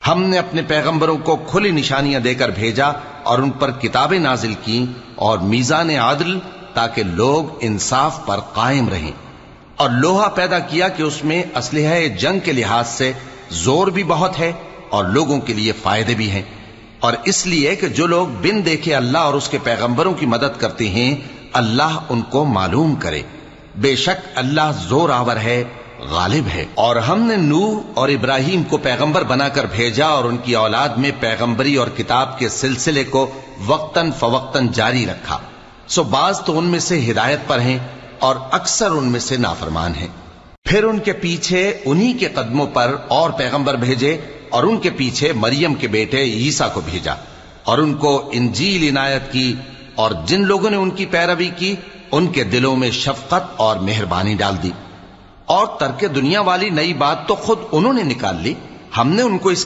ہم نے اپنے پیغمبروں کو کھلی نشانیاں دے کر بھیجا اور ان پر کتابیں نازل کی اور میزان عدل، تاکہ لوگ انصاف پر قائم رہیں، اور لوہا پیدا کیا کہ اس میں اسلحہ جنگ کے لحاظ سے زور بھی بہت ہے اور لوگوں کے لیے فائدے بھی ہیں، اور اس لیے کہ جو لوگ بن دیکھے اللہ اور اس کے پیغمبروں کی مدد کرتے ہیں اللہ ان کو معلوم کرے۔ بے شک اللہ زور آور ہے، غالب ہے۔ اور ہم نے نوح اور ابراہیم کو پیغمبر بنا کر بھیجا اور ان کی اولاد میں پیغمبری اور کتاب کے سلسلے کو وقتاً فوقتاً جاری رکھا، سو بعض تو ان میں سے ہدایت پر ہیں اور اکثر ان میں سے نافرمان ہیں۔ پھر ان کے پیچھے انہی کے قدموں پر اور پیغمبر بھیجے، اور ان کے پیچھے مریم کے بیٹے عیسیٰ کو بھیجا، اور ان کو انجیل عنایت کی، اور جن لوگوں نے ان کی پیروی کی ان کے دلوں میں شفقت اور مہربانی ڈال دی، اور ترک دنیا والی نئی بات تو خود انہوں نے نکال لی، ہم نے ان کو اس